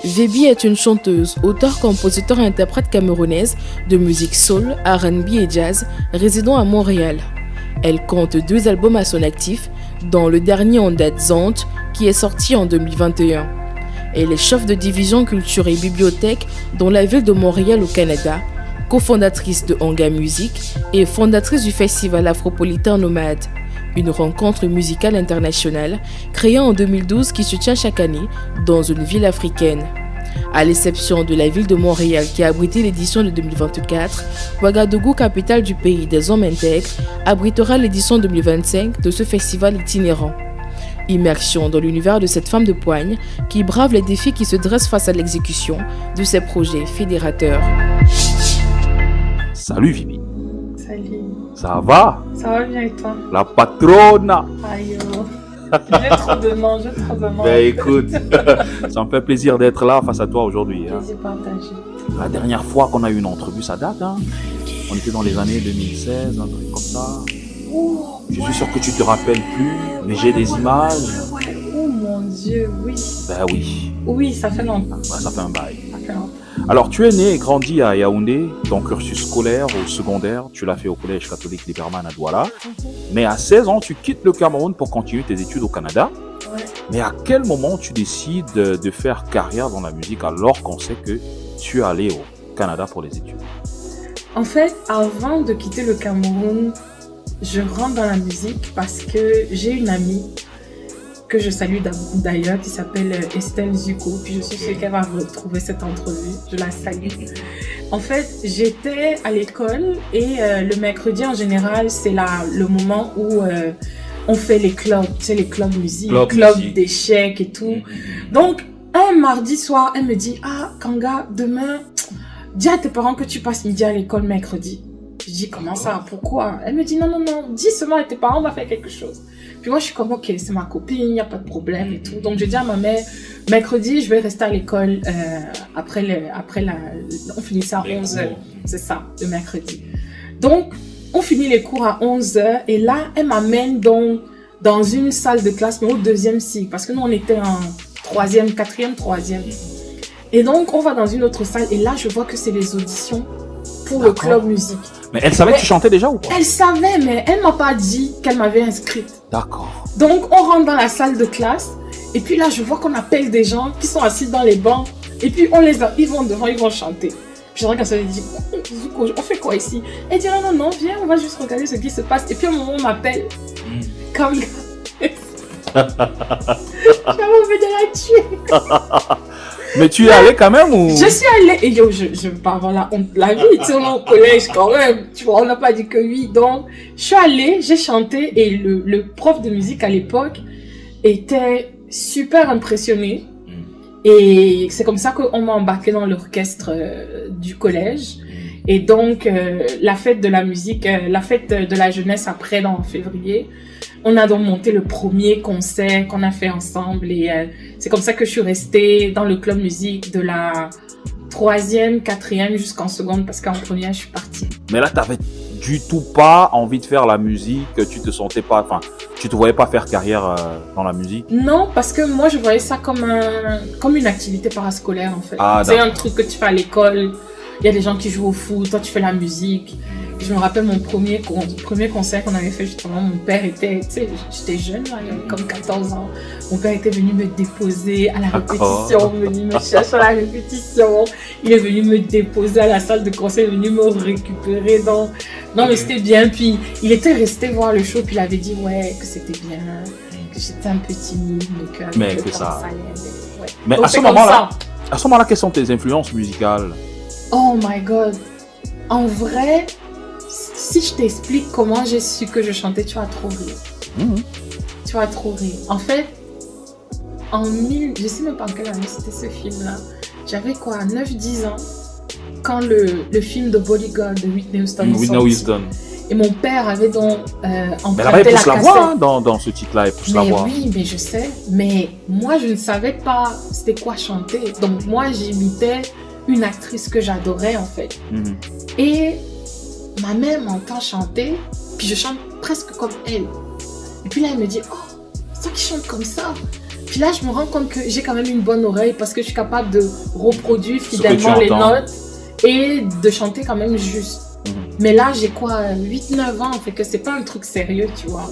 Vébi est une chanteuse, auteure, compositeur et interprète camerounaise de musique soul, R&B et jazz, résidant à Montréal. Elle compte 2 albums à son actif, dont le dernier en date Zante, qui est sorti en 2021. Elle est chef de division culture et bibliothèque dans la ville de Montréal au Canada, cofondatrice de Anga Music et fondatrice du festival afropolitain Nomade, une rencontre musicale internationale créée en 2012 qui se tient chaque année dans une ville africaine. À l'exception de la ville de Montréal qui a abrité l'édition de 2024, Ouagadougou, capitale du pays des hommes intègres, abritera l'édition 2025 de ce festival itinérant. Immersion dans l'univers de cette femme de poigne qui brave les défis qui se dressent face à l'exécution de ses projets fédérateurs. Salut Vivi. Salut. Ça va? Ça va bien et toi? La patronne. Aïe oh. J'ai trop de noms. Ben écoute, ça me fait plaisir d'être là face à toi aujourd'hui. Plaisir partagé. La dernière fois qu'on a eu une entrevue, ça date. On était dans les années 2016, un truc comme ça. Je suis sûr que tu te rappelles plus, mais j'ai des images. Oh mon Dieu, oui. Ben oui. Oui, ça fait longtemps. Ben, ça fait un bail. Ça fait longtemps. Alors, tu es né et grandi à Yaoundé, ton cursus scolaire au secondaire, tu l'as fait au collège catholique Liberman à Douala. Mais à 16 ans, tu quittes le Cameroun pour continuer tes études au Canada. Ouais. Mais à quel moment tu décides de faire carrière dans la musique alors qu'on sait que tu es allé au Canada pour les études? En fait, avant de quitter le Cameroun, je rentre dans la musique parce que j'ai une amie que je salue d'ailleurs, qui s'appelle Estelle Zuko. Puis je suis sûre qu'elle va retrouver cette entrevue. Je la salue. En fait, j'étais à l'école et le mercredi en général, c'est le moment où on fait les clubs, tu sais, les clubs musique, clubs d'échecs et tout. Donc, un mardi soir, elle me dit, ah, Kanga, demain, dis à tes parents que tu passes midi à l'école mercredi. Je dis, comment ça? Pourquoi? Elle me dit, non, dis seulement à tes parents, on va faire quelque chose. Puis moi, je suis comme, ok, c'est ma copine, il n'y a pas de problème et tout. Donc, je dis à ma mère, mercredi, je vais rester à l'école on finissait à 11h. C'est ça, le mercredi. Donc, on finit les cours à 11h et là, elle m'amène dans une salle de classe, mais au 2e cycle. Parce que nous, on était en 3e, 4e, 3e. Et donc, on va dans une autre salle et là, je vois que c'est les auditions pour le club musique. Mais elle savait que tu chantais déjà ou quoi? Elle savait, mais elle m'a pas dit qu'elle m'avait inscrite. D'accord. Donc, on rentre dans la salle de classe. Et puis là, je vois qu'on appelle des gens qui sont assis dans les bancs. Et puis, ils vont devant, ils vont chanter. Puis je regarde ça et je dis, on fait quoi ici? Elle dit, non, viens, on va juste regarder ce qui se passe. Et puis, à un moment, on m'appelle. Comme j'avais envie de la tuer. Mais tu es allé quand même ou? Je suis allée et je vais pas avoir la honte de la vie, tu sais, on est au collège quand même, tu vois, on n'a pas dit que oui. Donc, je suis allée, j'ai chanté et le prof de musique à l'époque était super impressionné. Et c'est comme ça qu'on m'a embarqué dans l'orchestre du collège. Et donc, la fête de la musique, la fête de la jeunesse après, en février, on a donc monté le premier concert qu'on a fait ensemble. Et c'est comme ça que je suis restée dans le club musique de la 3e, 4e jusqu'en seconde, parce qu'en première, je suis partie. Mais là, t'avais du tout pas envie de faire la musique, tu te sentais pas, enfin, tu te voyais pas faire carrière dans la musique? Non, parce que moi, je voyais ça comme une activité parascolaire, en fait. Ah, c'est un truc que tu fais à l'école. Il y a des gens qui jouent au foot, toi tu fais la musique. Je me rappelle mon premier concert qu'on avait fait justement, mon père était, tu sais, j'étais jeune, là, j'avais comme 14 ans. Mon père était venu me déposer à la répétition, venu me chercher à la répétition. Il est venu me déposer à la salle de concert, il est venu me récupérer dans... Non mais c'était bien, puis il était resté voir le show, puis il avait dit ouais, que c'était bien, que j'étais un peu timide, mais que ça allait. Ouais. Mais donc, à ce moment-là, quelles sont tes influences musicales? Oh my God! En vrai, si je t'explique comment j'ai su que je chantais, tu vas trop rire. Tu vas trop rire. En fait, je sais même pas en quelle année c'était ce film-là. J'avais quoi, 9-10 ans, quand le film de Bodyguard de Whitney Houston est sorti. Et mon père avait donc emprunté la cassette. Mais la voix dans ce titre-là, elle pousse la voix. Oui, mais je sais. Mais moi, je ne savais pas c'était quoi chanter. Donc moi, j'imitais une actrice que j'adorais en fait. Et ma mère m'entend chanter, puis je chante presque comme elle. Et puis là, elle me dit, oh, c'est toi qui chante comme ça. Puis puis là, je me rends compte que j'ai quand même une bonne oreille parce que je suis capable de reproduire fidèlement les notes et de chanter quand même juste. Mais là, j'ai quoi, 8-9 ans, fait que c'est pas un truc sérieux, tu vois.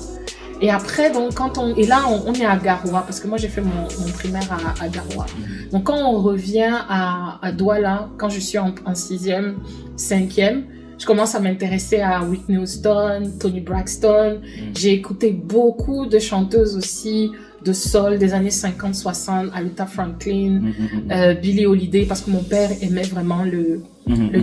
Et après, donc, et là, on est à Garoua, parce que moi, j'ai fait mon primaire à Garoua. Donc, quand on revient à Douala, quand je suis en 6e, 5e, je commence à m'intéresser à Whitney Houston, Toni Braxton. J'ai écouté beaucoup de chanteuses aussi de soul des années 50-60, Aretha Franklin, Billie Holiday, parce que mon père aimait vraiment le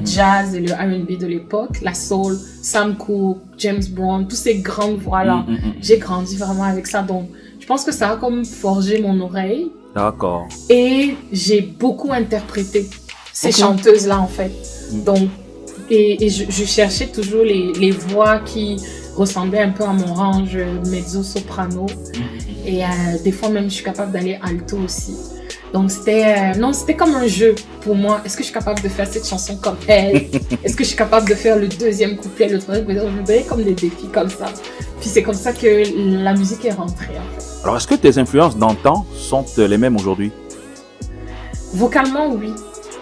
jazz et le R&B de l'époque, la soul, Sam Cooke, James Brown, tous ces grandes voix-là. J'ai grandi vraiment avec ça, donc je pense que ça a comme forgé mon oreille. D'accord. Et j'ai beaucoup interprété ces chanteuses-là, en fait. Donc, et je cherchais toujours les voix qui ressemblaient un peu à mon range mezzo-soprano. Et des fois même, je suis capable d'aller alto aussi. Donc, c'était comme un jeu pour moi. Est-ce que je suis capable de faire cette chanson comme elle? Est-ce que je suis capable de faire le deuxième couplet, le troisième couplet? Je me donnais comme des défis comme ça. Puis c'est comme ça que la musique est rentrée, en fait. Alors, est-ce que tes influences d'antan sont les mêmes aujourd'hui? Vocalement, oui.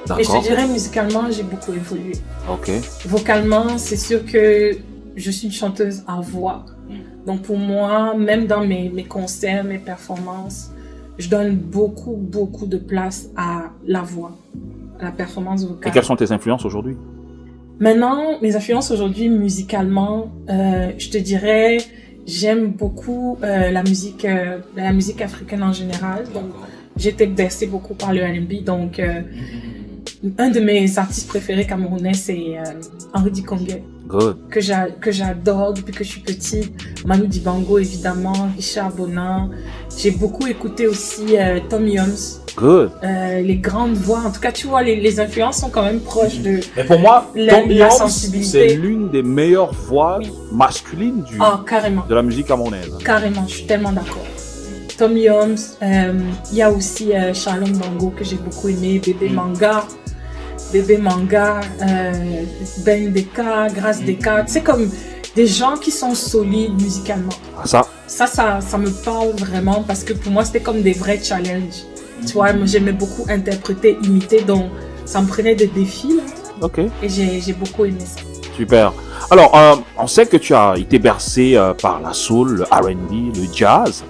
D'accord. Et je te dirais, musicalement, j'ai beaucoup évolué. Ok. Vocalement, c'est sûr que je suis une chanteuse à voix. Donc pour moi, même dans mes concerts, mes performances, je donne beaucoup de place à la voix, à la performance vocale. Et quelles sont tes influences aujourd'hui? Maintenant, mes influences aujourd'hui, musicalement, je te dirais, j'aime beaucoup la musique africaine en général. Donc, j'ai été bercée beaucoup par le R&B. Donc, un de mes artistes préférés camerounais, c'est Henri Dikongué. Que j'adore depuis que je suis petite. Manu Dibango, évidemment, Richard Bonin. J'ai beaucoup écouté aussi Tom Yoms. Les grandes voix. En tout cas, tu vois, les influences sont quand même proches de. Mais pour moi, Tom la Yoms, sensibilité. c'est l'une des meilleures voix masculines carrément. de la musique camerounaise. Carrément, je suis tellement d'accord. Tom Yoms, il y a aussi Shalom Bango que j'ai beaucoup aimé, Bébé Manga, Ben Deka, Grace Deka, c'est comme des gens qui sont solides musicalement. Ça me parle vraiment parce que pour moi c'était comme des vrais challenges. Tu vois, moi j'aimais beaucoup interpréter, imiter, donc ça me prenait des défis là. Ok. Et j'ai beaucoup aimé ça. Super. Alors, on sait que tu as été bercé par la soul, le R&B, le jazz,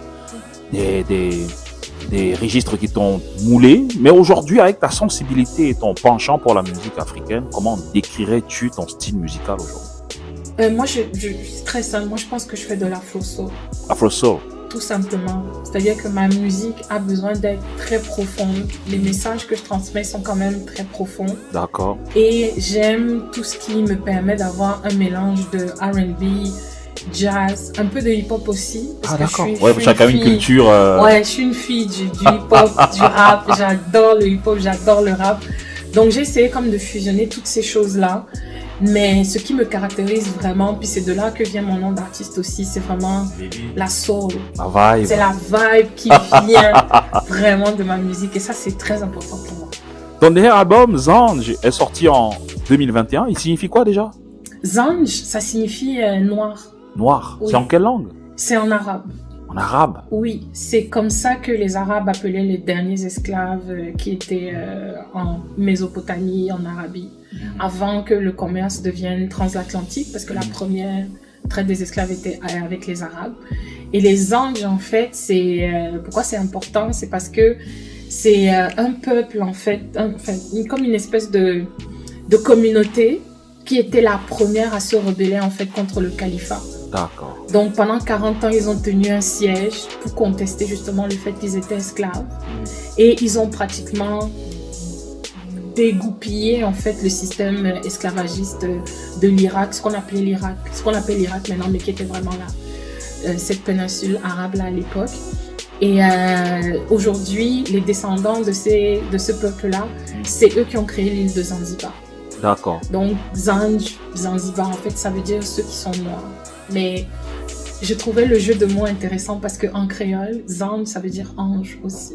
des registres qui t'ont moulé. Mais aujourd'hui, avec ta sensibilité et ton penchant pour la musique africaine, comment décrirais-tu ton style musical aujourd'hui? Moi, je suis très simple. Moi, je pense que je fais de l'afro-soul. Afro-soul. Tout simplement. C'est-à-dire que ma musique a besoin d'être très profonde. Les messages que je transmets sont quand même très profonds. D'accord. Et j'aime tout ce qui me permet d'avoir un mélange de R&B, jazz, un peu de hip-hop aussi. Ah d'accord. Ouais, chacun une culture. Ouais, je suis une fille du hip-hop, du rap. J'adore le hip-hop, j'adore le rap. Donc j'ai essayé comme de fusionner toutes ces choses-là. Mais ce qui me caractérise vraiment, puis c'est de là que vient mon nom d'artiste aussi, c'est vraiment la soul. La vibe. C'est la vibe qui vient vraiment de ma musique. Et ça, c'est très important pour moi. Ton dernier album, Zanj, est sorti en 2021. Il signifie quoi déjà? Zanj, ça signifie noir. Noir. Oui. C'est en quelle langue? C'est en arabe. En arabe? Oui, c'est comme ça que les Arabes appelaient les derniers esclaves qui étaient en Mésopotamie, en Arabie, avant que le commerce devienne transatlantique, parce que la première traite des esclaves était avec les Arabes. Et les Zanj, en fait, pourquoi c'est important? C'est parce que c'est un peuple, en fait, comme une espèce de communauté qui était la première à se rebeller, en fait, contre le califat. D'accord. Donc pendant 40 ans, ils ont tenu un siège pour contester justement le fait qu'ils étaient esclaves. Et ils ont pratiquement dégoupillé en fait le système esclavagiste de l'Irak, ce qu'on appelle l'Irak maintenant, mais qui était vraiment là, cette péninsule arabe là à l'époque. Et aujourd'hui, les descendants de ce peuple-là, c'est eux qui ont créé l'île de Zanzibar. D'accord. Donc Zanj, Zanzibar, en fait, ça veut dire ceux qui sont noirs. Mais je trouvais le jeu de mots intéressant parce qu'en créole, Zanj, ça veut dire ange aussi.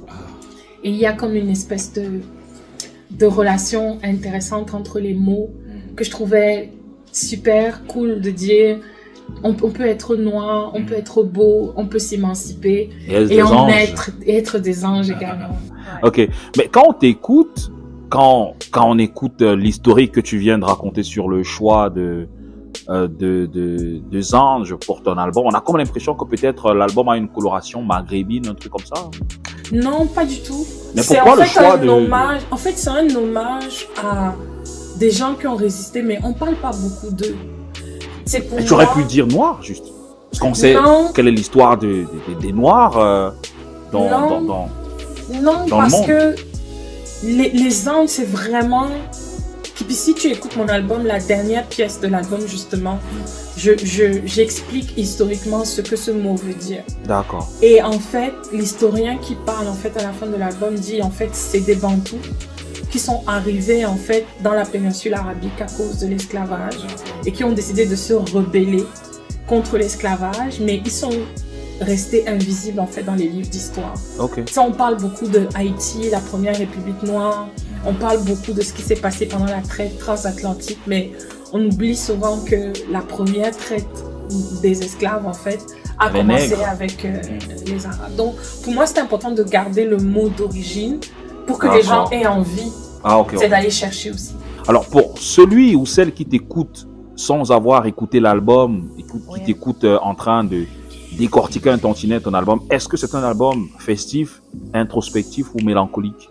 Et il y a comme une espèce de relation intéressante entre les mots que je trouvais super cool de dire On peut être noir, on peut être beau, on peut s'émanciper Et être des anges également. Ok, mais quand on t'écoute, quand on écoute l'historique que tu viens de raconter sur le choix de Zanj pour ton album, on a comme l'impression que peut-être l'album a une coloration maghrébine, un truc comme ça. Non, pas du tout. Mais C'est pourquoi en le fait choix un hommage. En fait, c'est un hommage à des gens qui ont résisté, mais on parle pas beaucoup d'eux. C'est pour Tu aurais moi- pu dire noir, juste. Parce qu'on sait Non. quelle est l'histoire des noirs dans Non, dans le parce monde. que les Andes, c'est vraiment... Puis si tu écoutes mon album, la dernière pièce de l'album, justement, j'explique historiquement ce que ce mot veut dire. D'accord. Et en fait, l'historien qui parle en fait à la fin de l'album dit en fait c'est des Bantous qui sont arrivés en fait dans la péninsule arabique à cause de l'esclavage et qui ont décidé de se rebeller contre l'esclavage, mais ils sont restés invisibles en fait dans les livres d'histoire. Ok. Ça, on parle beaucoup de Haïti, la première république noire. On parle beaucoup de ce qui s'est passé pendant la traite transatlantique, mais on oublie souvent que la première traite des esclaves, en fait, a Les commencé nègres. avec les Arabes. Donc, pour moi, c'est important de garder le mot d'origine pour que les gens D'accord. aient envie. Ah, ok. C'est d'aller chercher aussi. Alors, pour celui ou celle qui t'écoute sans avoir écouté l'album, qui Oui. t'écoute en train de décortiquer un tantinet ton album, est-ce que c'est un album festif, introspectif ou mélancolique?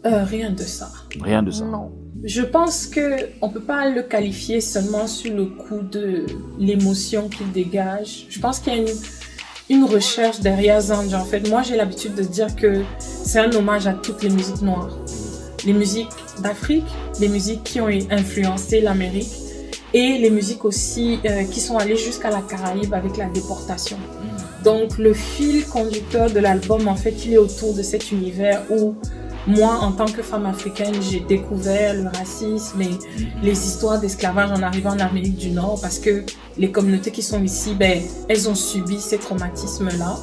Rien de ça. Rien de ça. Non. Je pense que on peut pas le qualifier seulement sur le coup de l'émotion qu'il dégage. Je pense qu'il y a une recherche derrière Zanj. En fait, moi, j'ai l'habitude de dire que c'est un hommage à toutes les musiques noires. Les musiques d'Afrique, les musiques qui ont influencé l'Amérique et les musiques aussi qui sont allées jusqu'à la Caraïbe avec la déportation. Donc, le fil conducteur de l'album, en fait, il est autour de cet univers où moi, en tant que femme africaine, j'ai découvert le racisme et les histoires d'esclavage en arrivant en Amérique du Nord parce que les communautés qui sont ici, elles ont subi ces traumatismes-là.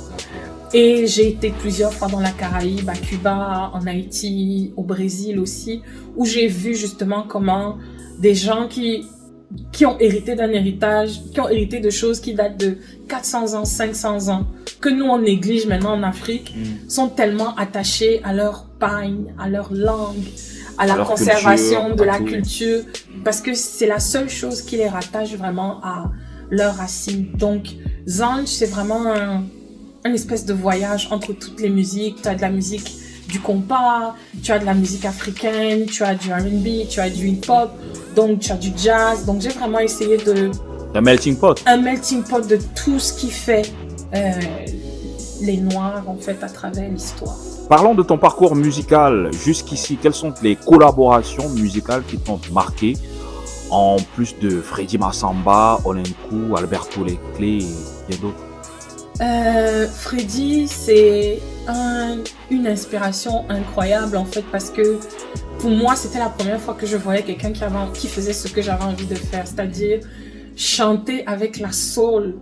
Et j'ai été plusieurs fois dans la Caraïbe, à Cuba, en Haïti, au Brésil aussi, où j'ai vu justement comment des gens qui ont hérité d'un héritage, qui ont hérité de choses qui datent de 400 ans, 500 ans, que nous on néglige maintenant en Afrique, sont tellement attachés à leur pagne, à leur langue, à la leur conservation culture, de à la tout. culture, parce que c'est la seule chose qui les rattache vraiment à leurs racines. Donc, Zanj, c'est vraiment un espèce de voyage entre toutes les musiques. Tu as de la musique du compas, tu as de la musique africaine, tu as du R&B, tu as du hip-hop, donc tu as du jazz. Donc j'ai vraiment essayé Un melting pot. un melting pot de tout ce qui fait les Noirs en fait à travers l'histoire. Parlons de ton parcours musical jusqu'ici. Quelles sont les collaborations musicales qui t'ont marqué en plus de Freddy Massamba, Olenkou, Alberto Leclerc et bien d'autres? Freddy, c'est une inspiration incroyable en fait parce que pour moi c'était la première fois que je voyais quelqu'un qui faisait ce que j'avais envie de faire, c'est-à-dire chanter avec la soul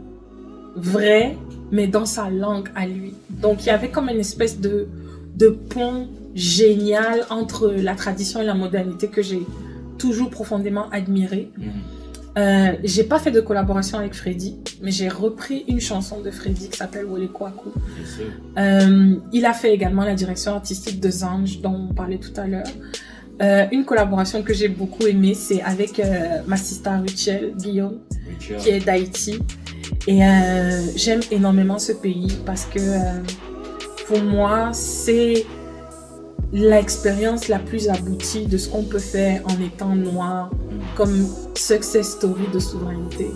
vraie mais dans sa langue à lui. Donc il y avait comme une espèce de pont génial entre la tradition et la modernité que j'ai toujours profondément admiré. J'ai pas fait de collaboration avec Freddy, mais j'ai repris une chanson de Freddy qui s'appelle Wole Kwaku. Il a fait également la direction artistique de Zanj, dont on parlait tout à l'heure. Une collaboration que j'ai beaucoup aimée, c'est avec ma sister Rachel Guillaume, qui est d'Haïti. Et j'aime énormément ce pays parce que pour moi, c'est l'expérience la plus aboutie de ce qu'on peut faire en étant noir, comme success story de souveraineté.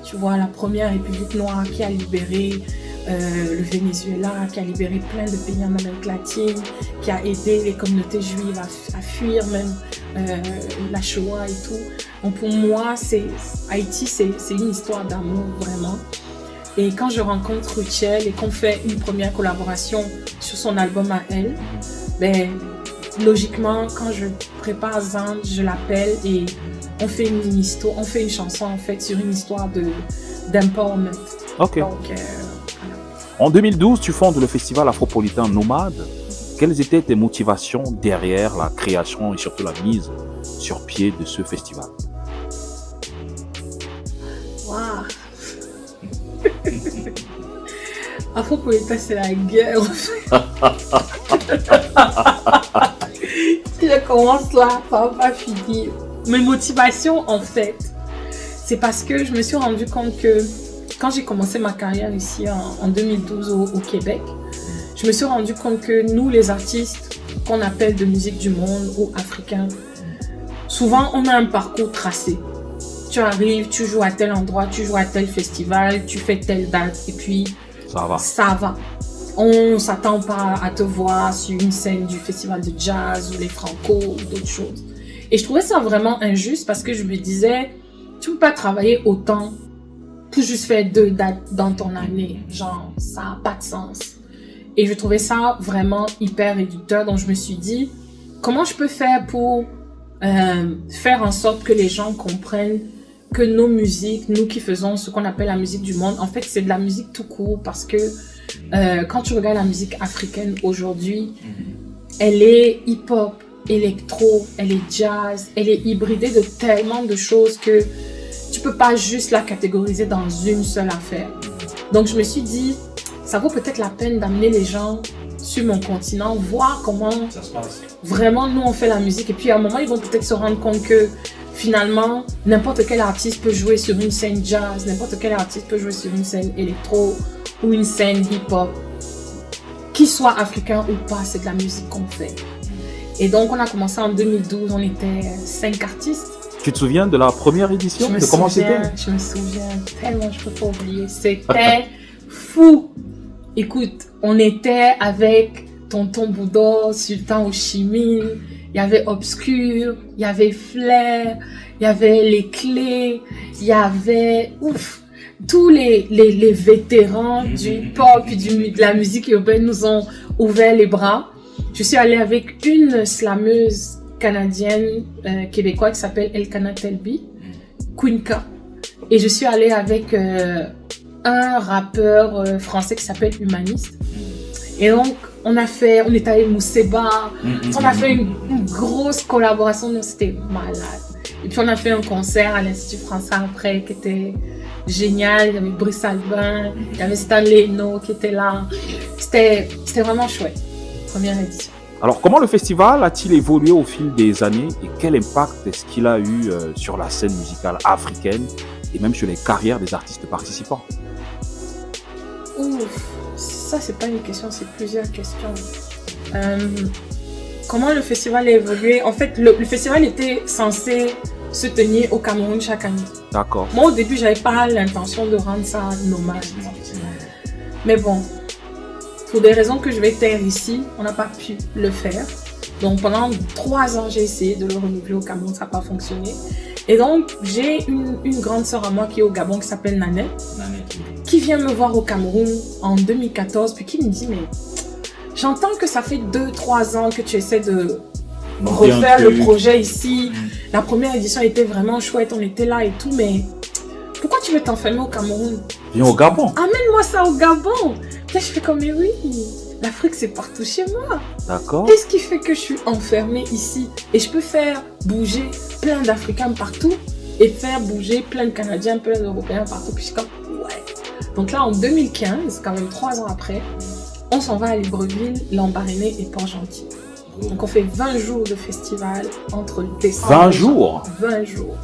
Tu vois, la première république noire qui a libéré le Venezuela, qui a libéré plein de pays en Amérique latine, qui a aidé les communautés juives à fuir même la Shoah et tout. Donc pour moi, Haïti, c'est une histoire d'amour vraiment. Et quand je rencontre Ruchel et qu'on fait une première collaboration sur son album à elle, logiquement, quand je prépare Zanj, je l'appelle et on fait une histoire, on fait une chanson en fait sur une histoire d'empowerment. Ok. Donc, voilà. En 2012, tu fondes le festival afropolitain Nomade. Quelles étaient tes motivations derrière la création et surtout la mise sur pied de ce festival? Afropolita, c'est la guerre. Si je commence là, ça va pas finir. Mes motivations, en fait, c'est parce que je me suis rendu compte que quand j'ai commencé ma carrière ici en 2012 au Québec, je me suis rendu compte que nous, les artistes qu'on appelle de musique du monde ou africains, souvent on a un parcours tracé. Tu arrives, tu joues à tel endroit, tu joues à tel festival, tu fais telle date et puis ça va. On s'attend pas à te voir sur une scène du festival de jazz ou les Franco ou d'autres choses. Et je trouvais ça vraiment injuste parce que je me disais, tu peux pas travailler autant pour juste faire 2 dates dans ton année. Genre, ça a pas de sens. Et je trouvais ça vraiment hyper réducteur. Donc je me suis dit, comment je peux faire pour faire en sorte que les gens comprennent que nos musiques, nous qui faisons ce qu'on appelle la musique du monde, en fait c'est de la musique tout court parce que quand tu regardes la musique africaine aujourd'hui, elle est hip-hop, électro, elle est jazz, elle est hybridée de tellement de choses que tu peux pas juste la catégoriser dans une seule affaire. Donc je me suis dit, ça vaut peut-être la peine d'amener les gens sur mon continent, voir comment ça se passe. Vraiment nous on fait la musique et puis à un moment ils vont peut-être se rendre compte que finalement n'importe quel artiste peut jouer sur une scène jazz, n'importe quel artiste peut jouer sur une scène électro ou une scène hip-hop. Qu'il soit africain ou pas, c'est de la musique qu'on fait. Et donc on a commencé en 2012, on était 5 artistes. Tu te souviens de la première édition? De comment c'était? Je me souviens tellement, je peux pas oublier. C'était fou. Écoute, on était avec Tonton Bouddha, Sultan Oshimine, il y avait Obscur, il y avait Flair, il y avait Les Clés, il y avait tous les vétérans du hip-hop et de la musique urbaine nous ont ouvert les bras. Je suis allée avec une slameuse canadienne québécoise qui s'appelle Elkana Telbi, Queenka. Et je suis allée avec un rappeur français qui s'appelle Humaniste. Et donc, on est allé Mousseba, on a fait une grosse collaboration, donc c'était malade. Et puis on a fait un concert à l'Institut français après qui était génial. Il y avait Brice Albin, il y avait Stanley No qui était là. C'était vraiment chouette, première édition. Alors, comment le festival a-t-il évolué au fil des années et quel impact est-ce qu'il a eu sur la scène musicale africaine et même sur les carrières des artistes participants? Ça, c'est pas une question, c'est plusieurs questions. Comment le festival a évolué? En fait, le festival était censé se tenir au Cameroun chaque année. D'accord. Moi, au début, j'avais pas l'intention de rendre ça nomade. Mais bon, pour des raisons que je vais taire ici, on n'a pas pu le faire. Donc, pendant 3 ans, j'ai essayé de le renouveler au Cameroun, ça n'a pas fonctionné. Et donc, j'ai une grande sœur à moi qui est au Gabon, qui s'appelle Nanette, qui vient me voir au Cameroun en 2014, puis qui me dit, mais j'entends que ça fait 2-3 ans que tu essaies de refaire le projet ici. La première édition était vraiment chouette, on était là et tout, mais pourquoi tu veux t'enfermer au Cameroun? Viens au Gabon. Amène-moi ça au Gabon. Puis là, je fais comme, mais oui, l'Afrique c'est partout chez moi. D'accord. Qu'est-ce qui fait que je suis enfermée ici? Et je peux faire bouger plein d'Africains partout et faire bouger plein de Canadiens, plein d'Européens partout. Puis je suis comme, ouais. Donc là, en 2015, quand même 3 ans après, on s'en va à Libreville, Lambaréné et Port-Gentil. Donc on fait 20 jours de festival entre décembre. 20 jours? 20 jours.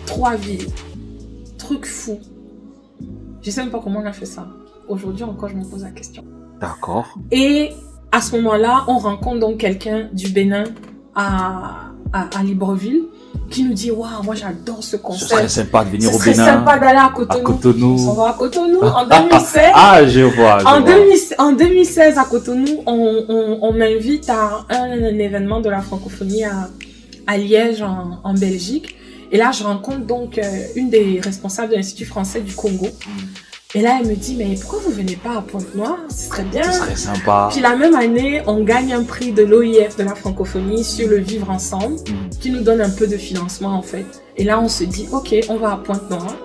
3 villes. Truc fou. Je sais même pas comment on a fait ça. Aujourd'hui encore, je me pose la question. D'accord. Et à ce moment-là, on rencontre donc quelqu'un du Bénin à Libreville qui nous dit, waouh, moi j'adore ce concert. Ce serait sympa de venir au Bénin. Ce serait sympa d'aller à Cotonou. On s'en va à Cotonou en 2016. Ah, je vois. En 2016 à Cotonou, on m'invite à un événement de la francophonie à Liège en Belgique. Et là, je rencontre donc une des responsables de l'Institut français du Congo. Et là, elle me dit, mais pourquoi vous venez pas à Pointe-Noire? Ce serait bien. Ce serait sympa. Puis la même année, on gagne un prix de l'OIF de la francophonie sur le Vivre Ensemble, qui nous donne un peu de financement en fait. Et là, on se dit, ok, on va à Pointe-Noire.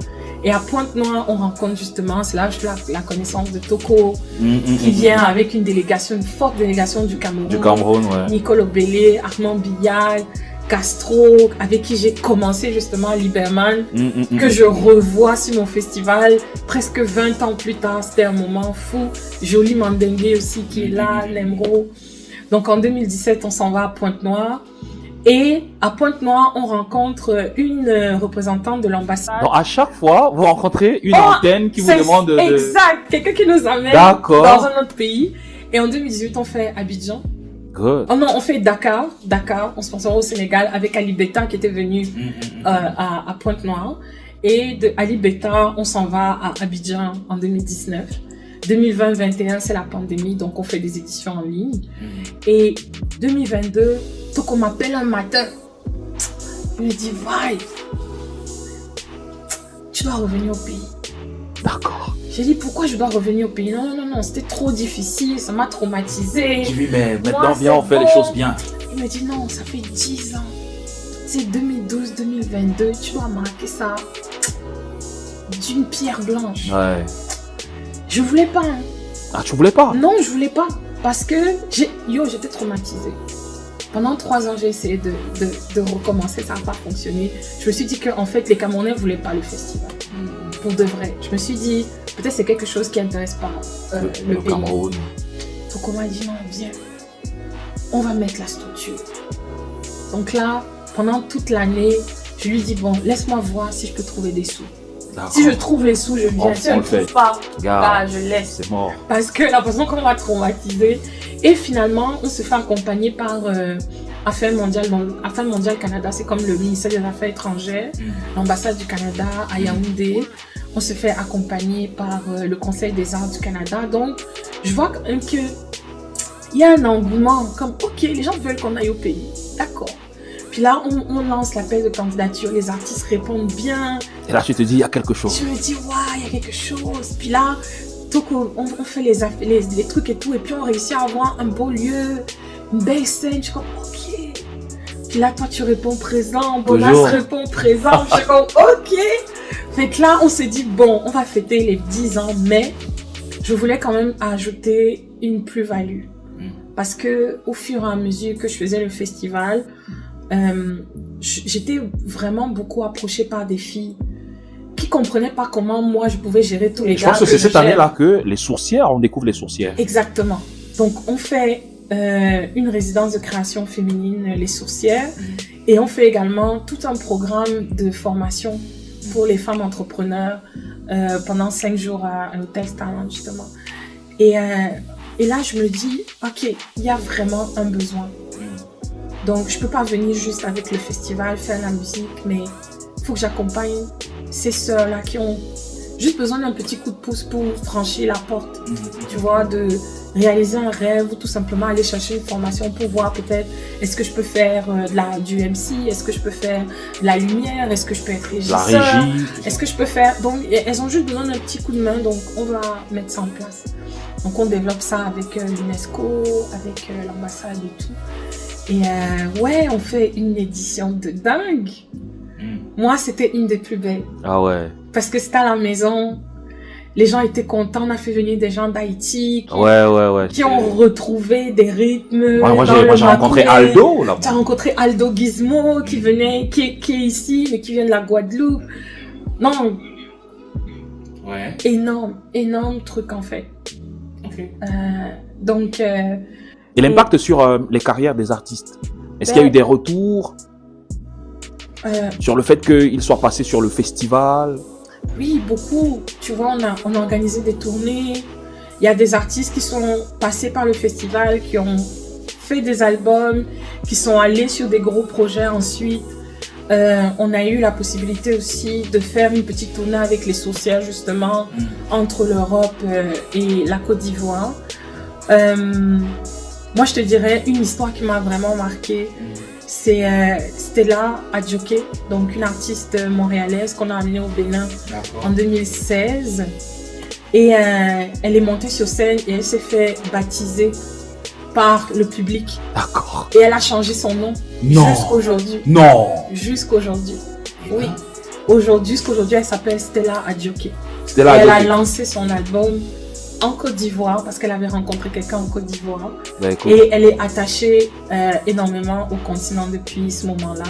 Et à Pointe-Noire, on rencontre justement, c'est là que je fais la connaissance de Toko, qui vient avec une forte délégation du Cameroun. Du Cameroun, ouais. Nicole Obélé, Armand Billard. Castro, avec qui j'ai commencé justement Liberman, que je revois sur mon festival presque 20 ans plus tard. C'était un moment fou. Jolie Mandengue aussi qui est là, Lemro. Donc en 2017, on s'en va à Pointe-Noire. Et à Pointe-Noire, on rencontre une représentante de l'ambassade. Donc à chaque fois, vous rencontrez une antenne qui vous demande de... Exact, quelqu'un qui nous amène dans un autre pays. Et en 2018, on fait Abidjan. Good. Oh non, on fait Dakar, on se passe au Sénégal avec Ali Beta qui était venu à Pointe-Noire. Et de Ali Beta, on s'en va à Abidjan en 2019. 2020-2021, c'est la pandémie, donc on fait des éditions en ligne. Et 2022, tout qu'on m'appelle un matin, il me dit, Vibe, tu dois revenir au pays. D'accord. J'ai dit, pourquoi je dois revenir au pays? Non, c'était trop difficile, ça m'a traumatisé. J'ai dit, mais maintenant, viens, on fait les choses bien. Il me dit, non, ça fait 10 ans. C'est 2012-2022, tu dois marquer ça d'une pierre blanche. Ouais. Je voulais pas. Hein. Ah, tu voulais pas? Non, je voulais pas. Parce que j'étais traumatisée. Pendant 3 ans, j'ai essayé de recommencer, ça n'a pas fonctionné. Je me suis dit qu'en fait, les Camerounais ne voulaient pas le festival. Pour de vrai. Je me suis dit, peut-être c'est quelque chose qui n'intéresse pas le pays. Cameroun. Donc on m'a dit, non, viens, on va mettre la structure. Donc là, pendant toute l'année, je lui dis, bon, laisse-moi voir si je peux trouver des sous. Si je trouve les sous, je viens. Si je ne trouve pas, je laisse. C'est mort. Parce que la façon qu'on m'a traumatisée. Et finalement, on se fait accompagner par Affaires mondiales. Donc, Affaires mondiales Canada, c'est comme le ministère des Affaires étrangères, l'ambassade du Canada à Yaoundé. On se fait accompagner par le Conseil des arts du Canada. Donc, je vois qu'il y a un engouement. Comme, ok, les gens veulent qu'on aille au pays. D'accord. Puis là, on lance l'appel de candidature. Les artistes répondent bien. Et là, tu te dis, il y a quelque chose. Je me dis, ouais, il y a quelque chose. Puis là, on fait les trucs et tout. Et puis, on réussit à avoir un beau lieu, une belle scène. Je suis comme, ok. Puis là, toi, tu réponds présent. Bonas répond présent. Je suis comme, ok. Fait que là, on s'est dit, bon, on va fêter les 10 ans. Mais je voulais quand même ajouter une plus-value. Parce que au fur et à mesure que je faisais le festival, j'étais vraiment beaucoup approchée par des filles qui comprenaient pas comment moi je pouvais gérer tous les gars. Je pense que c'est cette année-là que les sourcières, on découvre les sourcières. Exactement. Donc on fait une résidence de création féminine, les sourcières, et on fait également tout un programme de formation pour les femmes entrepreneurs pendant 5 jours à l'hôtel Starland justement. Et là je me dis, ok, il y a vraiment un besoin. Donc, je peux pas venir juste avec le festival, faire la musique, mais il faut que j'accompagne ces sœurs-là qui ont juste besoin d'un petit coup de pouce pour franchir la porte, tu vois, de réaliser un rêve ou tout simplement aller chercher une formation pour voir peut-être est-ce que je peux faire du MC, est-ce que je peux faire de la lumière, est-ce que je peux être régisseur, la régie, est-ce que je peux faire... Donc, elles ont juste besoin d'un petit coup de main, donc on va mettre ça en place. Donc, on développe ça avec l'UNESCO, avec l'ambassade et tout. Et ouais, on fait une édition de dingue. Moi, c'était une des plus belles. Ah ouais. Parce que c'était à la maison. Les gens étaient contents. On a fait venir des gens d'Haïti qui ont retrouvé des rythmes. Moi, j'ai rencontré Aldo là-bas. Tu as rencontré Aldo Gizmo qui venait, qui est ici, mais qui vient de la Guadeloupe. Non. Ouais. Énorme truc en fait. Ok. Donc. Et l'impact sur les carrières des artistes. Est-ce qu'il y a eu des retours sur le fait qu'ils soient passés sur le festival? Oui, beaucoup. Tu vois, on a organisé des tournées. Il y a des artistes qui sont passés par le festival, qui ont fait des albums, qui sont allés sur des gros projets ensuite. On a eu la possibilité aussi de faire une petite tournée avec les sorcières, justement, entre l'Europe et la Côte d'Ivoire. Moi, je te dirais une histoire qui m'a vraiment marquée. C'est Stella Adjoké, donc une artiste montréalaise qu'on a amenée au Bénin en 2016. Et elle est montée sur scène et elle s'est fait baptiser par le public. D'accord. Et elle a changé son nom jusqu'aujourd'hui. Non. Jusqu'aujourd'hui. Oui. Jusqu'aujourd'hui, elle s'appelle Stella Adjoké. Stella Elle Adjoké. a lancé son album en Côte d'Ivoire parce qu'elle avait rencontré quelqu'un en Côte d'Ivoire. Ben, écoute, Et elle est attachée énormément au continent depuis ce moment-là.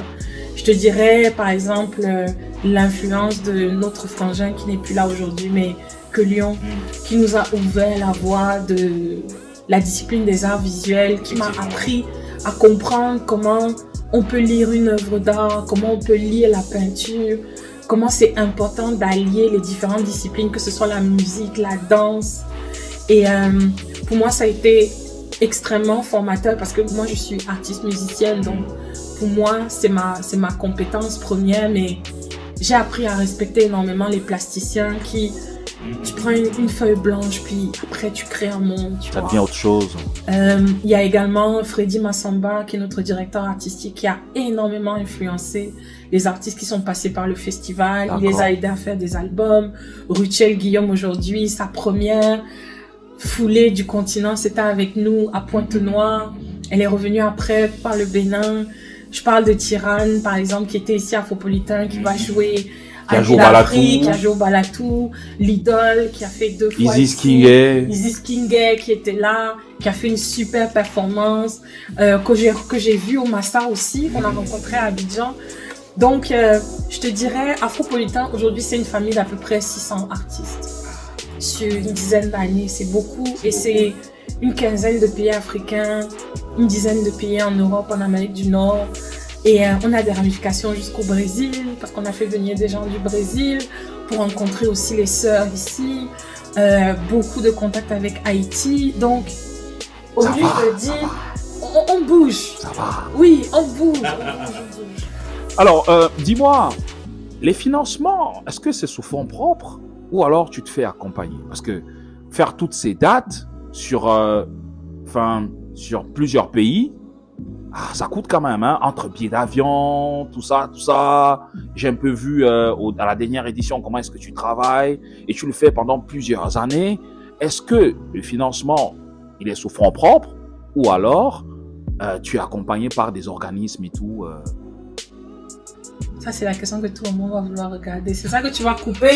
Je te dirais, par exemple, l'influence de notre frangin qui n'est plus là aujourd'hui, mais que Lyon, qui nous a ouvert la voie de la discipline des arts visuels, qui m'a appris à comprendre comment on peut lire une œuvre d'art, comment on peut lire la peinture, comment c'est important d'allier les différentes disciplines, que ce soit la musique, la danse. Et pour moi, ça a été extrêmement formateur parce que moi, je suis artiste musicienne. Donc, pour moi, c'est ma compétence première. Mais j'ai appris à respecter énormément les plasticiens qui... Tu prends une feuille blanche, puis après, tu crées un monde. ça devient autre chose. Il y a également Freddy Massamba, qui est notre directeur artistique, qui a énormément influencé les artistes qui sont passés par le festival. D'accord. Il les a aidés à faire des albums. Ruchel Guillaume, aujourd'hui, sa première foulée du continent, c'était avec nous à Pointe-Noire. Elle est revenue après par le Bénin. Je parle de Tirane, par exemple, qui était ici à Afropolitain, qui va jouer Qui a à joué au l'Afrique, Balatou. qui a joué au Balatou. L'Idole, qui a fait 2 fois Isis ici. Kingay. Isis Kingay qui était là, qui a fait une super performance, que j'ai vu au Massa aussi, qu'on a rencontré à Abidjan. Donc, je te dirais, Afropolitain, aujourd'hui, c'est une famille d'à peu près 600 artistes. Sur une dizaine d'années, c'est beaucoup. Et c'est une quinzaine de pays africains, une dizaine de pays en Europe, en Amérique du Nord. Et on a des ramifications jusqu'au Brésil, parce qu'on a fait venir des gens du Brésil pour rencontrer aussi les sœurs ici. Beaucoup de contacts avec Haïti. Donc, aujourd'hui, je te dis, on bouge. Ça va. Oui, on bouge. Alors, dis-moi, les financements, est-ce que c'est sous fonds propres ou alors tu te fais accompagner? Parce que faire toutes ces dates sur plusieurs pays, ça coûte quand même, hein, entre billets d'avion, tout ça. J'ai un peu vu à la dernière édition comment est-ce que tu travailles et tu le fais pendant plusieurs années. Est-ce que le financement, il est sous fonds propres ou alors tu es accompagné par des organismes et tout Ça, c'est la question que tout le monde va vouloir regarder. C'est ça que tu vas couper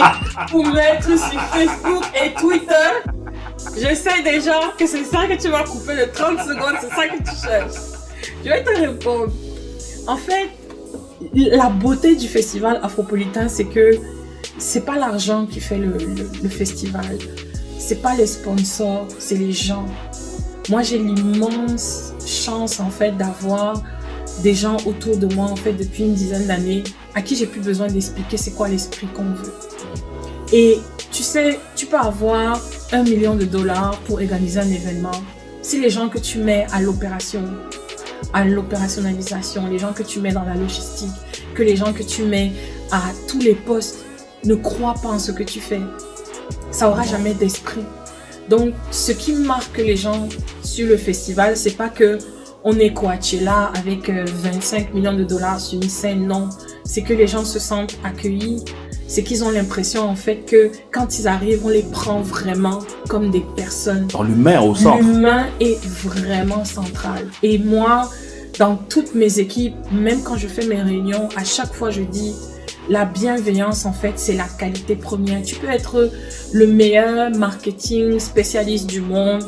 pour mettre sur Facebook et Twitter. Je sais déjà que c'est ça que tu vas couper de 30 secondes. C'est ça que tu cherches. Je vais te répondre. En fait, la beauté du festival Afropolitain, c'est que c'est pas l'argent qui fait le festival. C'est pas les sponsors, c'est les gens. Moi, j'ai l'immense chance, en fait, d'avoir des gens autour de moi, en fait, depuis une dizaine d'années, à qui j'ai plus besoin d'expliquer c'est quoi l'esprit qu'on veut. Et tu sais, tu peux avoir $1 million pour organiser un événement. Si les gens que tu mets à l'opérationnalisation, les gens que tu mets dans la logistique, que les gens que tu mets à tous les postes ne croient pas en ce que tu fais, ça aura jamais d'esprit. Donc, ce qui marque les gens sur le festival, c'est pas que on est Coachella avec $25 millions sur une scène, non. C'est que les gens se sentent accueillis. C'est qu'ils ont l'impression, en fait, que quand ils arrivent, on les prend vraiment comme des personnes. dans l'humain au centre? L'humain est vraiment central. Et moi, dans toutes mes équipes, même quand je fais mes réunions, à chaque fois, je dis, la bienveillance, en fait, c'est la qualité première. Tu peux être le meilleur marketing spécialiste du monde.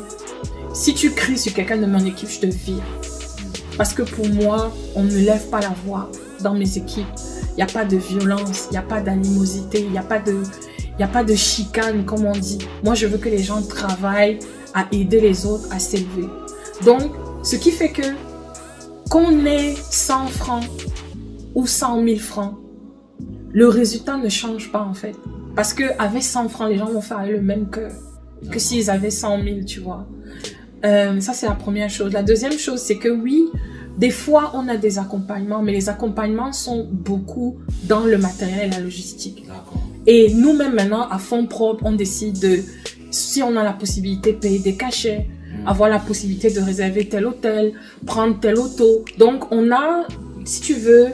Si tu cries sur quelqu'un de mon équipe, je te vire. Parce que pour moi, on ne lève pas la voix dans mes équipes. Il n'y a pas de violence, il n'y a pas d'animosité, il n'y a pas de chicane, comme on dit. Moi, je veux que les gens travaillent à aider les autres à s'élever. Donc, ce qui fait que qu'on ait 100 francs ou 100 000 francs, le résultat ne change pas, en fait. Parce qu'avec 100 francs, les gens vont faire le même que s'ils avaient 100 000, tu vois. Ça, c'est la première chose. La deuxième chose, c'est que oui, des fois, on a des accompagnements, mais les accompagnements sont beaucoup dans le matériel et la logistique. D'accord. Et nous-mêmes, maintenant, à fonds propres, on décide de, si on a la possibilité de payer des cachets, avoir la possibilité de réserver tel hôtel, prendre tel auto. Donc, on a, si tu veux,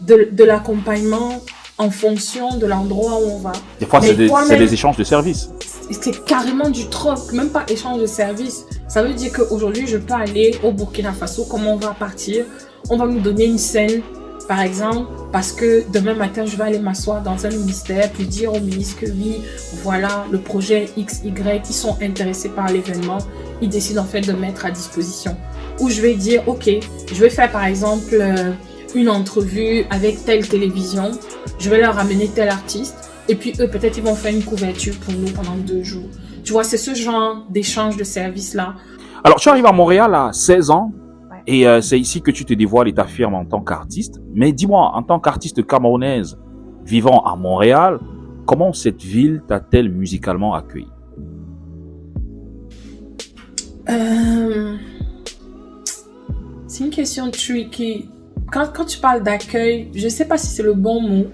de l'accompagnement en fonction de l'endroit où on va. Des fois, Mais c'est toi-même, des échanges de services. c'est carrément du troc, même pas échange de services. Ça veut dire qu'aujourd'hui, je peux aller au Burkina Faso, comme on va partir, on va nous donner une scène par exemple, parce que demain matin, je vais aller m'asseoir dans un ministère, puis dire au ministre que oui, voilà, le projet XY, ils sont intéressés par l'événement, ils décident en fait de mettre à disposition. Ou je vais dire, ok, je vais faire par exemple une entrevue avec telle télévision, je vais leur amener tel artiste, et puis eux, peut-être, ils vont faire une couverture pour nous pendant 2 jours. Tu vois, c'est ce genre d'échange de services-là. Alors, tu arrives à Montréal à 16 ans. Et c'est ici que tu te dévoiles et t'affirmes en tant qu'artiste. Mais dis-moi, en tant qu'artiste camerounaise vivant à Montréal, comment cette ville t'a-t-elle musicalement accueilli? C'est une question tricky. Quand tu parles d'accueil, je ne sais pas si c'est le bon mot.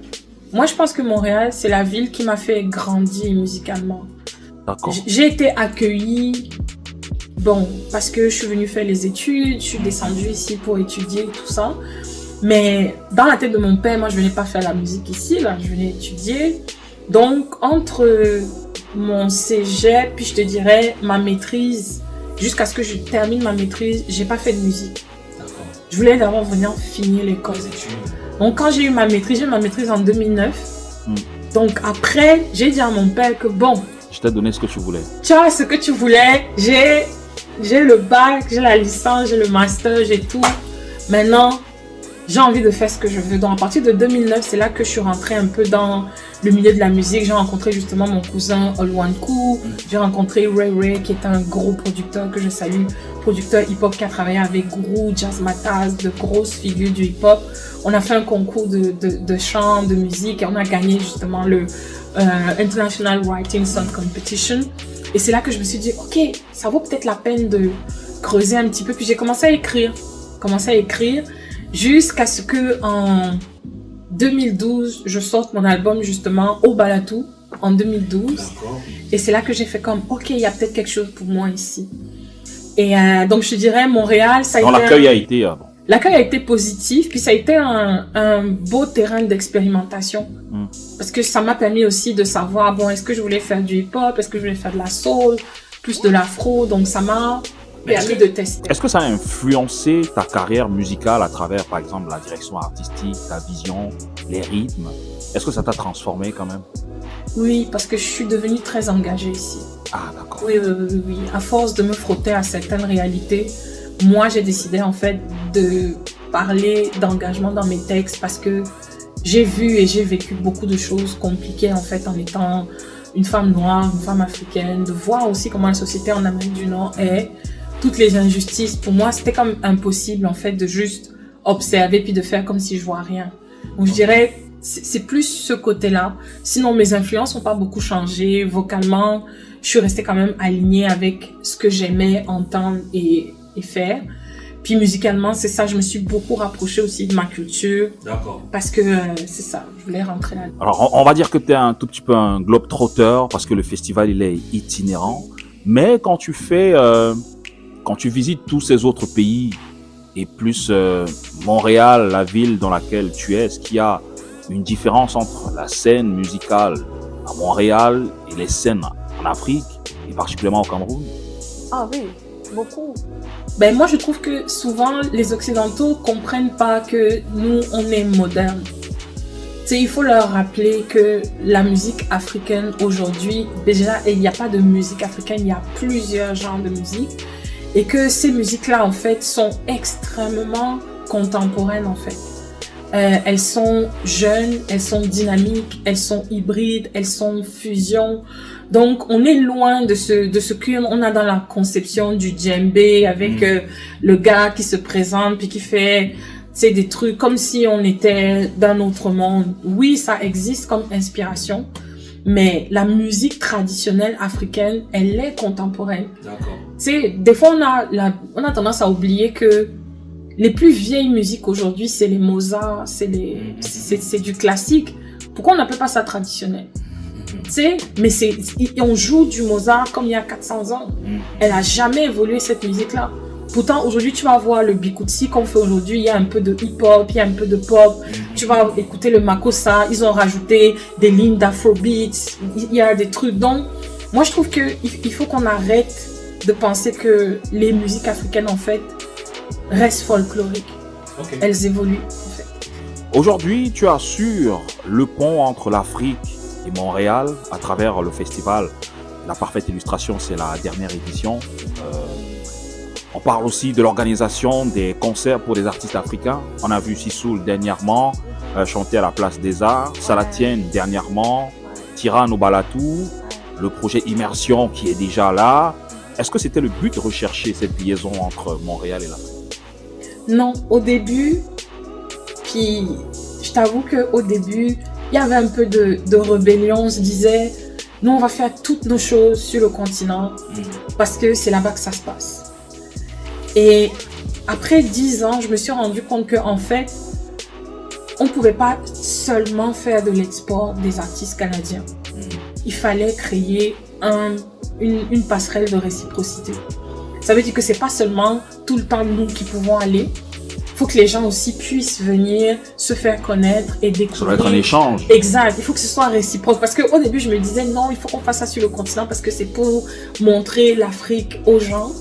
Moi, je pense que Montréal, c'est la ville qui m'a fait grandir musicalement. D'accord. J'ai été accueillie, bon, parce que je suis venue faire les études, je suis descendue ici pour étudier tout ça. Mais dans la tête de mon père, moi, je venais pas faire la musique ici, là, je venais étudier. Donc, entre mon cégep, puis je te dirais ma maîtrise, jusqu'à ce que je termine ma maîtrise, j'ai pas fait de musique. D'accord. Je voulais d'abord venir finir l'école. Les études. Donc, quand j'ai eu ma maîtrise en 2009. Donc, après, j'ai dit à mon père que bon, Je t'ai donné ce que tu voulais. tu as ce que tu voulais, j'ai le bac, j'ai la licence, j'ai le master, j'ai tout. Maintenant, j'ai envie de faire ce que je veux. Donc, à partir de 2009, c'est là que je suis rentrée un peu dans le milieu de la musique. J'ai rencontré justement mon cousin Olwanku. J'ai rencontré Ray Ray, qui est un gros producteur que je salue. Producteur hip-hop qui a travaillé avec Guru, Jazz Mataz, de grosses figures du hip-hop. On a fait un concours de chant, de musique et on a gagné justement le International Writing Song Competition. Et c'est là que je me suis dit, ok, ça vaut peut-être la peine de creuser un petit peu. Puis j'ai commencé à écrire. Jusqu'à ce que en 2012, je sorte mon album justement au Balatou en 2012. D'accord. Et c'est là que j'ai fait comme, ok, il y a peut-être quelque chose pour moi ici. Et donc je dirais Montréal, ça a Donc été l'accueil a été... bon. L'accueil a été positif, puis ça a été un beau terrain d'expérimentation. Parce que ça m'a permis aussi de savoir, bon, est-ce que je voulais faire du hip-hop, est-ce que je voulais faire de la soul, plus de l'afro, donc ça m'a permis de tester. Est-ce que ça a influencé ta carrière musicale à travers, par exemple, la direction artistique, ta vision, les rythmes? Est-ce que ça t'a transformé quand même? Oui, parce que je suis devenue très engagée ici. Ah, d'accord. Oui. À force de me frotter à certaines réalités, moi, j'ai décidé en fait de parler d'engagement dans mes textes parce que j'ai vu et j'ai vécu beaucoup de choses compliquées en fait en étant une femme noire, une femme africaine, de voir aussi comment la société en Amérique du Nord est, toutes les injustices. Pour moi, c'était comme impossible en fait de juste observer puis de faire comme si je vois rien. Donc je dirais, c'est plus ce côté-là. Sinon, mes influences n'ont pas beaucoup changé. Vocalement, je suis restée quand même alignée avec ce que j'aimais entendre et faire. Puis musicalement, c'est ça, je me suis beaucoup rapprochée aussi de ma culture. D'accord. Parce que c'est ça, je voulais rentrer là. Alors, on va dire que tu es un tout petit peu un globe-trotteur parce que le festival, il est itinérant. Mais quand tu fais, quand tu visites tous ces autres pays et plus Montréal, la ville dans laquelle tu es, est-ce qu'il y a une différence entre la scène musicale à Montréal et les scènes en Afrique et particulièrement au Cameroun? Ah oui, beaucoup. Ben moi, je trouve que souvent, les Occidentaux comprennent pas que nous, on est modernes. Tu sais, il faut leur rappeler que la musique africaine aujourd'hui, déjà, il n'y a pas de musique africaine, il y a plusieurs genres de musique. Et que ces musiques-là, en fait, sont extrêmement contemporaines, en fait. Elles sont jeunes, elles sont dynamiques, elles sont hybrides, elles sont fusion. Donc, on est loin de ce qu'on a dans la conception du djembé avec le gars qui se présente puis qui fait, c'est des trucs comme si on était d'un autre monde. Oui, ça existe comme inspiration, mais la musique traditionnelle africaine, elle est contemporaine. D'accord. Tu sais, des fois, on a tendance à oublier que les plus vieilles musiques aujourd'hui, c'est les Mozart, c'est du classique. Pourquoi on n'appelle pas ça traditionnel? Tu sais, mais on joue du Mozart comme il y a 400 ans. Elle a jamais évolué cette musique-là. Pourtant, aujourd'hui, tu vas voir le Bikutsi qu'on fait aujourd'hui. Il y a un peu de hip-hop, il y a un peu de pop. Tu vas écouter le Makossa. Ils ont rajouté des lignes d'afrobeats. Il y a des trucs. Donc, moi, je trouve qu'il faut qu'on arrête de penser que les musiques africaines, en fait, restent folkloriques. Ok. Elles évoluent, en fait. Aujourd'hui, tu assures le pont entre l'Afrique et Montréal à travers le festival. La parfaite illustration, c'est la dernière édition. On parle aussi de l'organisation des concerts pour les artistes africains. On a vu Sissoul dernièrement chanter à la Place des Arts, Salatienne dernièrement, Tirano Balatou, le projet Immersion qui est déjà là. Est-ce que c'était le but de rechercher cette liaison entre Montréal et l'Afrique? Non, au début, puis je t'avoue qu'au début, il y avait un peu de rébellion. On se disait, nous on va faire toutes nos choses sur le continent parce que c'est là-bas que ça se passe. Et après 10 ans, je me suis rendu compte qu'en fait, on ne pouvait pas seulement faire de l'export des artistes canadiens. Il fallait créer une passerelle de réciprocité. Ça veut dire que c'est pas seulement tout le temps nous qui pouvons aller. Il faut que les gens aussi puissent venir se faire connaître et découvrir. Ça doit être un échange. Exact. Il faut que ce soit réciproque. Parce qu'au début, je me disais, non, il faut qu'on fasse ça sur le continent parce que c'est pour montrer l'Afrique aux gens.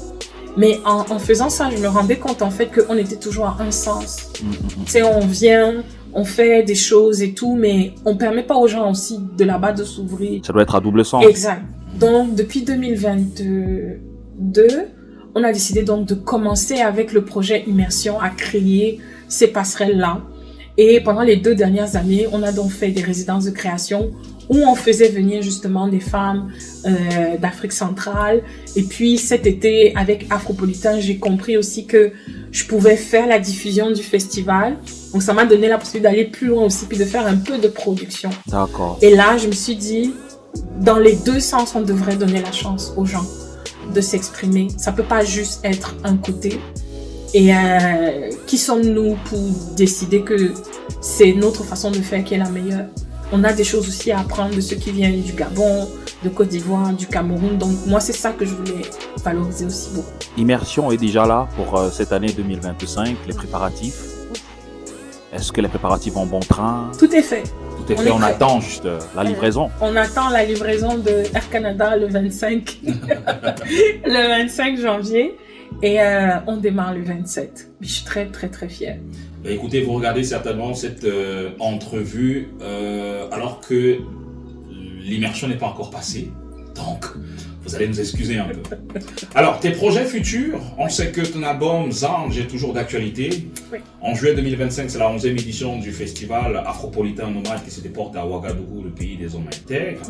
Mais en faisant ça, je me rendais compte en fait qu'on était toujours à un sens. Tu sais, on vient, on fait des choses et tout, mais on permet pas aux gens aussi de là-bas de s'ouvrir. Ça doit être à double sens. Exact. Donc, depuis 2022, on a décidé donc de commencer avec le projet Immersion à créer ces passerelles-là. Et pendant les 2 dernières années, on a donc fait des résidences de création où on faisait venir justement des femmes d'Afrique centrale. Et puis cet été, avec Afropolitain, j'ai compris aussi que je pouvais faire la diffusion du festival. Donc ça m'a donné la possibilité d'aller plus loin aussi, puis de faire un peu de production. D'accord. Et là, je me suis dit, dans les 2 sens, on devrait donner la chance aux gens de s'exprimer. Ça peut pas juste être un côté. Et qui sommes-nous pour décider que c'est notre façon de faire qui est la meilleure? On a des choses aussi à apprendre de ceux qui viennent du Gabon, de Côte d'Ivoire, du Cameroun. Donc moi, c'est ça que je voulais valoriser aussi beaucoup. Immersion est déjà là pour cette année 2025, les préparatifs. Est-ce que les préparatifs vont bon train? Tout est fait. Tout est fait, on attend juste la livraison. On attend la livraison de Air Canada le 25, le 25 janvier. Et on démarre le 27. Je suis très, très, très fière. Ben écoutez, vous regardez certainement cette entrevue alors que l'immersion n'est pas encore passée. Donc, vous allez nous excuser un peu. Alors, tes projets futurs, on sait que ton album Zange est toujours d'actualité. Oui. En juillet 2025, c'est la 11e édition du festival Afropolitain Nomade qui se déporte à Ouagadougou, le pays des hommes intègres.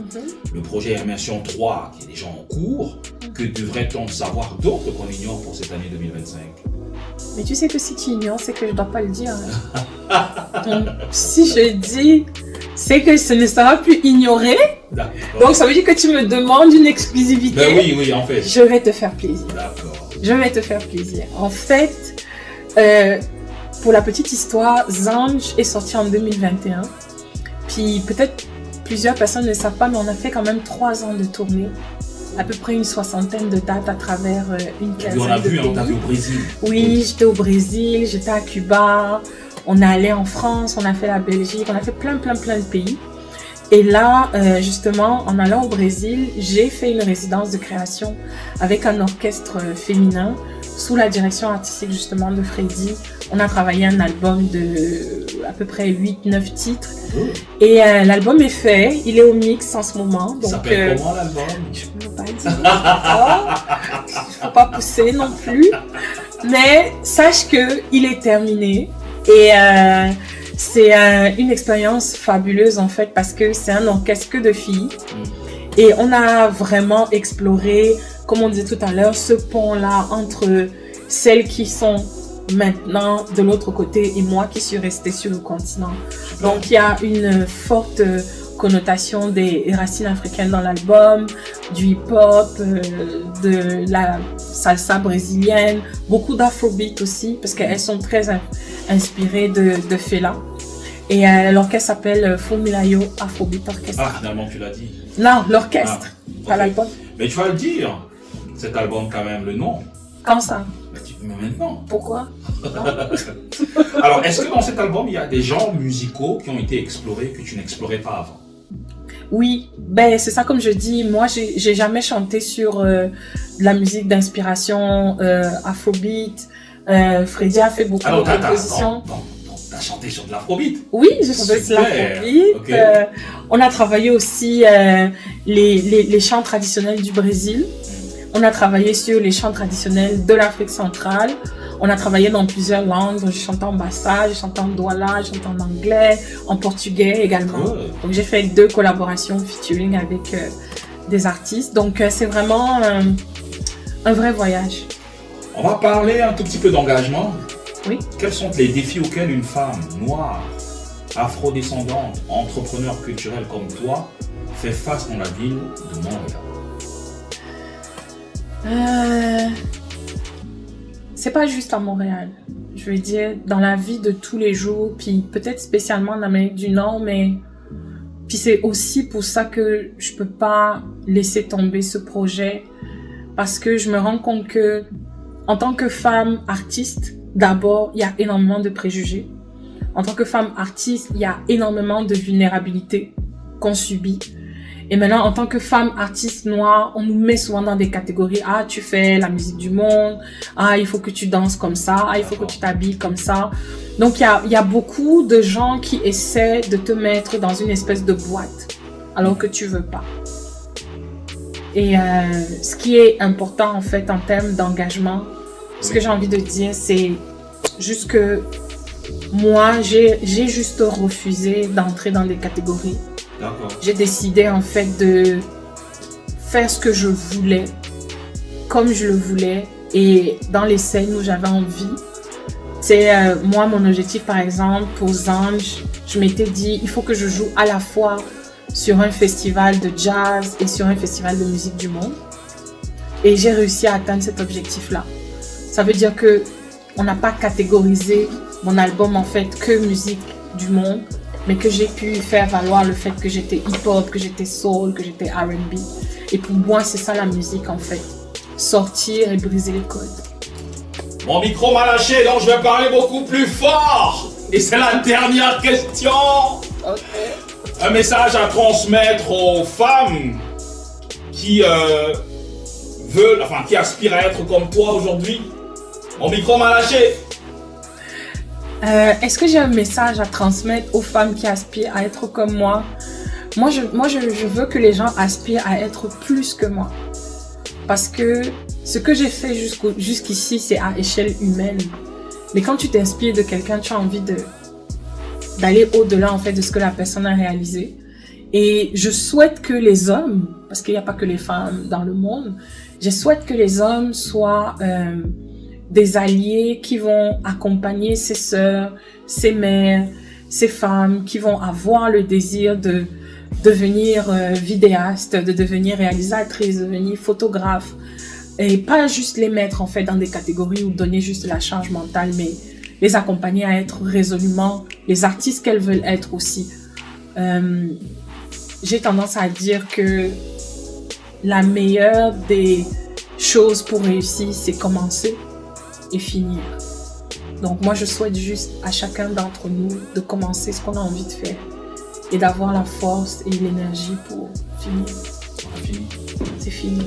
Le projet Immersion 3 qui est déjà en cours. Que devrait-on savoir d'autre qu'on ignore pour cette année 2025? Mais tu sais que si tu ignores, c'est que je ne dois pas le dire. Donc, si je dis, c'est que ce ne sera plus ignoré. D'accord. Donc, ça veut dire que tu me demandes une exclusivité. Ben oui, en fait. Je vais te faire plaisir. D'accord. Je vais te faire plaisir. En fait, pour la petite histoire, Zange est sorti en 2021. Puis peut-être plusieurs personnes ne le savent pas, mais on a fait quand même 3 ans de tournée. À peu près une 60aine de dates à travers une quinzaine on a de vu, pays. on t'a vu au Brésil. Oui, j'étais au Brésil, j'étais à Cuba, on est allé en France, on a fait la Belgique, on a fait plein de pays. Et là, justement, en allant au Brésil, j'ai fait une résidence de création avec un orchestre féminin sous la direction artistique justement de Freddy. On a travaillé un album de à peu près 8-9 titres. Et l'album est fait, il est au mix en ce moment. Ça s'appelle comment l'album? Je ne peux pas dire. Il ne faut pas pousser non plus. Mais sache qu'il est terminé. Et c'est une expérience fabuleuse en fait parce que c'est un orchestre que de filles. Et on a vraiment exploré, comme on disait tout à l'heure, ce pont-là entre celles qui sont maintenant de l'autre côté et moi qui suis restée sur le continent. Donc il y a une forte connotation des racines africaines dans l'album, du hip-hop, de la salsa brésilienne, beaucoup d'afrobeat aussi parce qu'elles sont très inspirées de Fela. Et l'orchestre s'appelle Fumilayo Afrobeat Orchestra. Ah, finalement tu l'as dit. Non, l'orchestre, pas l'album. Mais tu vas le dire, cet album quand même, le nom. Comme ça. Mais maintenant. Pourquoi? Alors, est-ce que dans cet album, il y a des genres musicaux qui ont été explorés que tu n'explorais pas avant? Oui, ben c'est ça comme je dis. Moi, j'ai jamais chanté sur de la musique d'inspiration Afrobeat. Freddy a fait beaucoup de compositions. Non, t'as chanté sur de l'afrobeat. Oui, j'ai chanté sur Super. l'afrobeat. Ok. On a travaillé aussi les chants traditionnels du Brésil. On a travaillé sur les chants traditionnels de l'Afrique centrale. On a travaillé dans plusieurs langues. Donc, j'ai chanté en bassa, j'ai chanté en douala, j'ai chanté en anglais, en portugais également. Cool. Donc, j'ai fait 2 collaborations featuring avec des artistes. Donc, c'est vraiment un vrai voyage. On va parler un tout petit peu d'engagement. Oui. Quels sont les défis auxquels une femme noire, afrodescendante, entrepreneur culturel comme toi fait face dans la ville de Montréal? C'est pas juste à Montréal. Je veux dire, dans la vie de tous les jours, puis peut-être spécialement en Amérique du Nord, mais puis c'est aussi pour ça que je peux pas laisser tomber ce projet, parce que je me rends compte que en tant que femme artiste, d'abord, il y a énormément de préjugés. En tant que femme artiste, il y a énormément de vulnérabilité qu'on subit. Et maintenant, en tant que femme artiste noire, on nous met souvent dans des catégories. Ah, tu fais la musique du monde. Ah, il faut que tu danses comme ça. Ah, il faut que tu t'habilles comme ça. Donc, il y a beaucoup de gens qui essaient de te mettre dans une espèce de boîte, alors que tu veux pas. Et ce qui est important, en fait, en termes d'engagement, ce que j'ai envie de dire, c'est juste que moi, j'ai juste refusé d'entrer dans des catégories. D'accord. J'ai décidé en fait de faire ce que je voulais, comme je le voulais, et dans les scènes où j'avais envie. C'est moi, mon objectif par exemple, pour Zanj, je m'étais dit, il faut que je joue à la fois sur un festival de jazz et sur un festival de musique du monde. Et j'ai réussi à atteindre cet objectif-là. Ça veut dire que on n'a pas catégorisé mon album en fait que musique du monde, mais que j'ai pu faire valoir le fait que j'étais hip-hop, que j'étais soul, que j'étais R&B. Et pour moi, c'est ça la musique en fait. Sortir et briser les codes. Mon micro m'a lâché, donc je vais parler beaucoup plus fort. Et c'est la dernière question. Ok. Un message à transmettre aux femmes qui veulent, enfin qui aspirent à être comme toi aujourd'hui. Mon micro m'a lâché. Est-ce que j'ai un message à transmettre aux femmes qui aspirent à être comme moi? Moi, je veux que les gens aspirent à être plus que moi. Parce que ce que j'ai fait jusqu'ici, c'est à échelle humaine. Mais quand tu t'inspires de quelqu'un, tu as envie d'aller au-delà en fait de ce que la personne a réalisé. Et je souhaite que les hommes, parce qu'il n'y a pas que les femmes dans le monde, je souhaite que les hommes soient des alliés qui vont accompagner ses sœurs, ses mères, ces femmes qui vont avoir le désir de devenir vidéaste, de devenir réalisatrice, de devenir photographe, et pas juste les mettre en fait dans des catégories ou donner juste la charge mentale, mais les accompagner à être résolument les artistes qu'elles veulent être aussi. J'ai tendance à dire que la meilleure des choses pour réussir, c'est commencer et finir. Donc moi, je souhaite juste à chacun d'entre nous de commencer ce qu'on a envie de faire et d'avoir la force et l'énergie pour finir. On a fini. C'est fini.